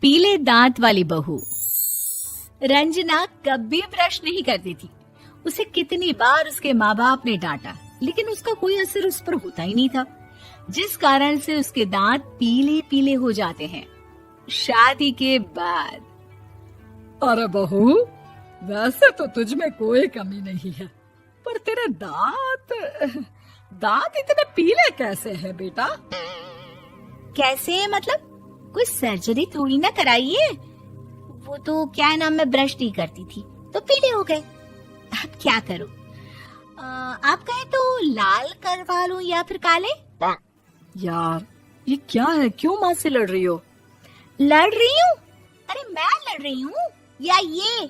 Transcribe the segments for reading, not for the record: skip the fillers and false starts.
पीले दांत वाली बहू। रंजना कभी ब्रश नहीं करती थी। उसे कितनी बार उसके माँ बाप ने डांटा, लेकिन उसका कोई असर उस पर होता ही नहीं था, जिस कारण से उसके दांत पीले पीले हो जाते हैं। शादी के बाद। अरे बहू, वैसे तो तुझ में कोई कमी नहीं है, पर तेरे दांत इतने पीले कैसे हैं बेटा? कैसे मतलब? कोई सर्जरी थोड़ी ना कराइए। वो तो क्या नाम, मैं ब्रश नहीं करती थी तो पीले हो गए। अब क्या करूं? आप कहें तो लाल करवा लूं या फिर काले? यार ये क्या है, क्यों माँ से लड़ रही हो? लड़ रही हूँ? अरे मैं लड़ रही हूँ या ये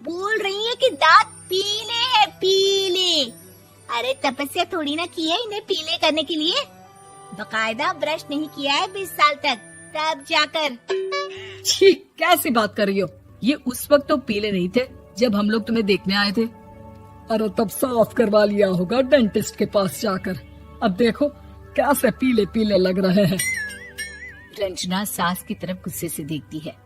बोल रही है कि दांत पीले हैं, पीले। अरे तपस्या थोड़ी ना की है इन्हें पीले करने के लिए। बकायदा ब्रश नहीं किया है 20 साल तक, तब जाकर। छी, कैसी बात कर रही हो? ये उस वक्त तो पीले नहीं थे जब हम लोग तुम्हें देखने आए थे। अरे तब साफ करवा लिया होगा डेंटिस्ट के पास जाकर। अब देखो कैसे पीले पीले लग रहे हैं। रंजना सास की तरफ गुस्से से देखती है।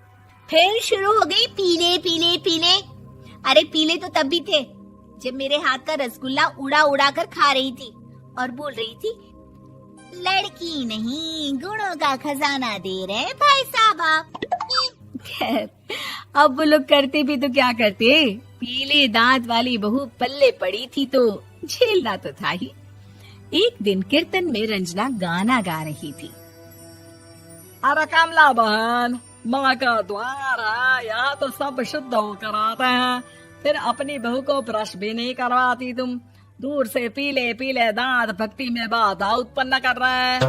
फिर शुरू हो गई पीले पीले पीले। अरे पीले तो तब भी थे जब मेरे हाथ का रसगुल्ला उड़ा उड़ा कर खा रही थी और बोल रही थी, लड़की नहीं गुणों का खजाना दे रहे भाई साहब आप। खैर, अब वो लोग करते भी तो क्या करते, पीले दांत वाली बहू पल्ले पड़ी थी तो झेलना तो था ही। एक दिन कीर्तन में रंजना गाना गा रही थी। अरे कमला बहन, माँ का द्वार है, यहाँ तो सब शुद्ध होकर आते हैं, फिर अपनी बहू को ब्रश भी नहीं करवाती तुम। दूर से पीले पीले दांत भक्ति में बाधा उत्पन्न कर रहे हैं।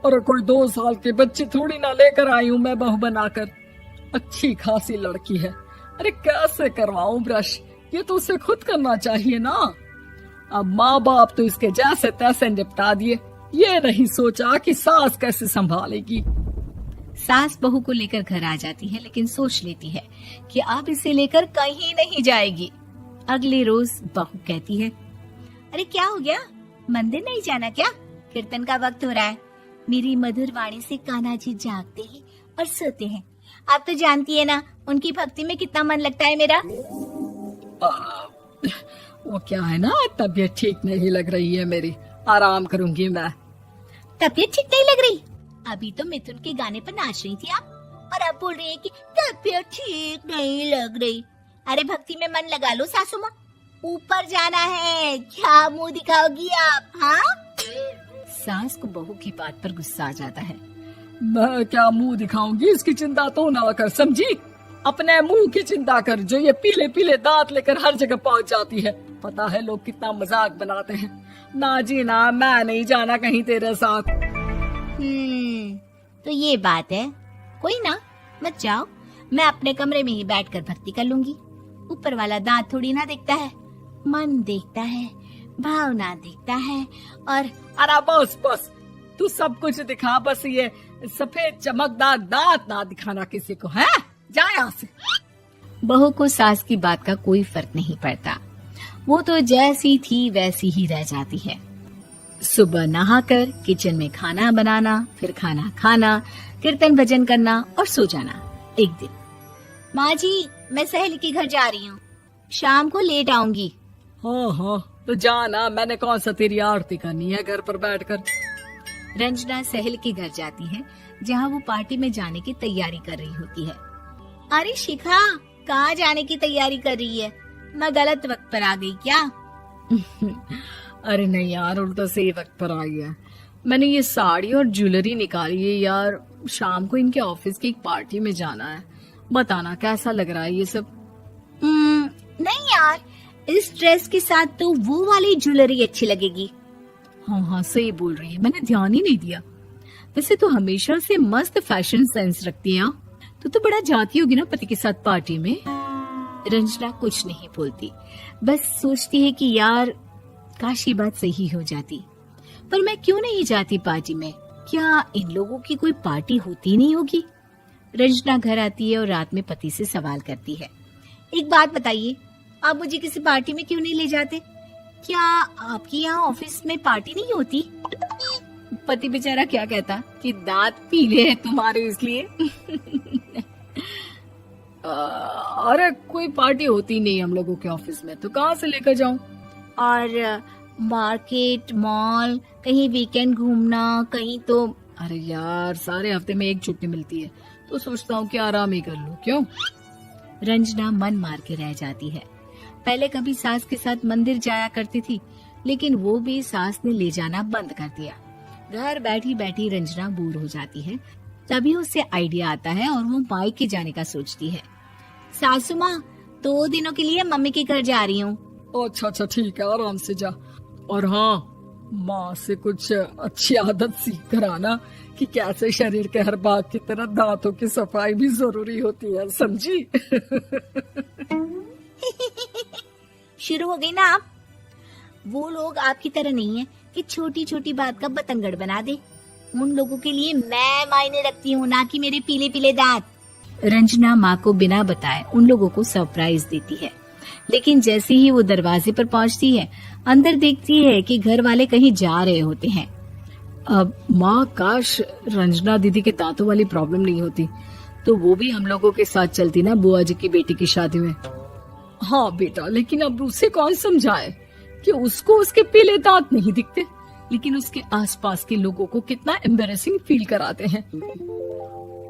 अरे कोई 2 साल के बच्चे थोड़ी ना लेकर आई हूँ मैं बहू बनाकर। अच्छी खासी लड़की है, अरे कैसे करवाऊं ब्रश? ये तो उसे खुद करना चाहिए ना। अब माँ बाप तो इसके जैसे तैसे निपटा दिए, ये नहीं सोचा कि सास कैसे संभालेगी। सास बहू को लेकर घर आ जाती है, लेकिन सोच लेती है कि अब इसे लेकर कहीं नहीं जाएगी। अगले रोज बहू कहती है, अरे क्या हो गया, मंदिर नहीं जाना क्या? कीर्तन का वक्त हो रहा है। मेरी मधुर वाणी से कान्हा जी जागते हैं और सोते हैं। आप तो जानती है ना उनकी भक्ति में कितना मन लगता है मेरा। वो क्या है ना, तबीयत ठीक नहीं लग रही है मेरी, आराम करूंगी मैं। तबीयत ठीक नहीं लग रही? अभी तो मिथुन के गाने पर नाच रही थी आप, और अब बोल रही है कि तबीयत ठीक नहीं लग रही। अरे भक्ति में मन लगा लो सासू माँ, ऊपर जाना है, क्या मुंह दिखाओगी आप? हाँ? सास को बहू की बात पर गुस्सा आ जाता है। मैं क्या मुंह दिखाऊंगी, इसकी चिंता तो ना कर, समझी? अपने मुंह की चिंता कर, जो ये पीले पीले दांत लेकर हर जगह पहुंच जाती है। पता है लोग कितना मजाक बनाते हैं। ना जी ना, मैं नहीं जाना कहीं तेरे साथ। तो ये बात है, कोई ना, मत जाओ, मैं अपने कमरे में ही बैठकर भक्ति कर लूंगी। ऊपर वाला दांत थोड़ी ना देखता है, मन देखता है, भावना देखता है। और अरे बस बस, तू सब कुछ दिखा, बस ये सफेद चमकदार दांत ना दिखाना किसी को, है? जा यहाँ से। बहू को सास की बात का कोई फर्क नहीं पड़ता, वो तो जैसी थी वैसी ही रह जाती है। सुबह नहाकर किचन में खाना बनाना, फिर खाना खाना, कीर्तन भजन करना और सो जाना। एक दिन, माँ जी मैं सहेली के घर जा रही हूँ, शाम को लेट आऊंगी। हाँ हाँ तो जाना, मैंने कौन सा तेरी आरती करनी है घर पर बैठकर। रंजना सहेली के घर जाती है, जहाँ वो पार्टी में जाने की तैयारी कर रही होती है। अरे शिखा, कहाँ जाने की तैयारी कर रही है? मैं गलत वक्त पर आ गई क्या? अरे नहीं यार, उल्टा सही वक्त पर आई है। मैंने ये साड़ी और ज्वेलरी निकाली है यार, शाम को इनके ऑफिस की एक पार्टी में जाना है। बताना कैसा लग रहा है ये सब? नहीं यार, इस ड्रेस के साथ तो वो वाली ज्वेलरी अच्छी लगेगी। हाँ हाँ सही बोल रही है, मैंने ध्यान ही नहीं दिया। वैसे तो हमेशा से मस्त फैशन सेंस रखती है। तो बड़ा जाती होगी ना पति के साथ पार्टी में। रंजना कुछ नहीं बोलती, बस सोचती है कि यार काश ये बात सही हो जाती, पर मैं क्यों नहीं जाती पार्टी में? क्या इन लोगों की कोई पार्टी होती नहीं होगी? रंजना घर आती है और रात में पति से सवाल करती है, एक बात बताइए, आप मुझे किसी पार्टी में क्यों नहीं ले जाते? क्या आपके यहाँ ऑफिस में पार्टी नहीं होती? पति बेचारा क्या कहता कि दांत पीले हैं तुम्हारे इसलिए। अरे कोई पार्टी होती नहीं हम लोगों के ऑफिस में, तो कहाँ से लेकर जाऊं? और मार्केट, मॉल, कहीं वीकेंड घूमना, कहीं तो। अरे यार, सारे हफ्ते में एक छुट्टी मिलती है, तो सोचता हूँ कि आराम ही कर लूं। क्यों? रंजना मन मार के रह जाती है। पहले कभी सास के साथ मंदिर जाया करती थी, लेकिन वो भी सास ने ले जाना बंद कर दिया। घर बैठी बैठी रंजना बोर हो जाती है। तभी उसे आइडिया आता है और वो मायके जाने का सोचती है। सासू माँ, 2 दिनों के लिए मम्मी के घर जा रही हूँ। अच्छा अच्छा ठीक है, आराम से जा। और हाँ, माँ से कुछ अच्छी आदत सीख कर आना कि कैसे शरीर के हर भाग की तरह दांतों की सफाई भी जरूरी होती है, समझी? शुरू हो गई ना आप। वो लोग आपकी तरह नहीं है कि छोटी छोटी बात का बतंगड़ बना दे। उन लोगों के लिए मैं मायने रखती हूँ, ना कि मेरे पीले पीले दांत। रंजना माँ को बिना बताए उन लोगों को सरप्राइज देती है, लेकिन जैसे ही वो दरवाजे पर पहुँचती है, अंदर देखती है कि घर वाले कहीं जा रहे होते हैं। अब माँ, काश रंजना दीदी के दांतों वाली प्रॉब्लम नहीं होती, तो वो भी हम लोगों के साथ चलती ना बुआ जी की बेटी की शादी में। हाँ बेटा, लेकिन अब उसे कौन समझाए कि उसको उसके पीले दांत नहीं दिखते, लेकिन उसके आसपास के लोगों को कितना एम्बैरेसिंग फील कराते हैं।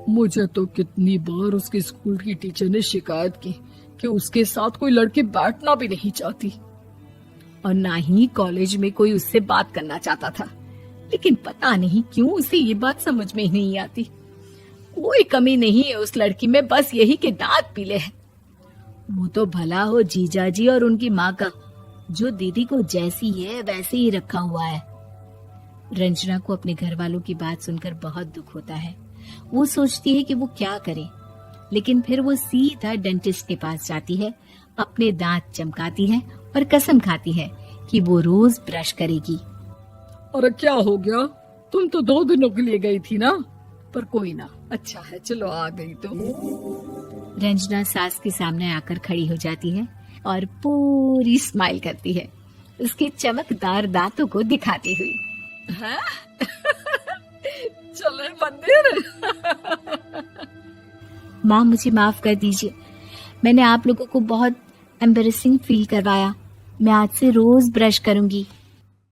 मुझे तो कितनी बार उसके स्कूल की टीचर ने शिकायत की कि उसके साथ कोई लड़की बैठना भी नहीं चाहती, और ना ही कॉलेज में कोई उससे बात करना चाहता था। लेकिन पता नहीं क्यों उसे ये बात समझ में ही नहीं आती। कोई कमी नहीं है उस लड़की में, बस यही कि दांत पीले हैं। वो तो भला हो जीजा जी और उनकी माँ का, जो दीदी को जैसी है वैसे ही रखा हुआ है। रंजना को अपने घर वालों की बात सुनकर बहुत दुख होता है। वो सोचती है कि वो क्या करे, लेकिन फिर वो सीधा डेंटिस्ट के पास जाती है, अपने दांत चमकाती है और कसम खाती है कि वो रोज ब्रश करेगी। अरे क्या हो गया? तुम तो 2 दिनों के लिए गई थी ना, पर कोई ना, अच्छा है, चलो आ गई तो। रंजना सास के सामने आकर खड़ी हो जाती है और पूरी स्माइल करती है, उसके चमकदार दांतों को दिखाती हुई। हैं? चले मंदिर। माँ, मुझे माफ कर दीजिए, मैंने आप लोगों को बहुत एम्बैरेसिंग फील करवाया। मैं आज से रोज ब्रश करूंगी।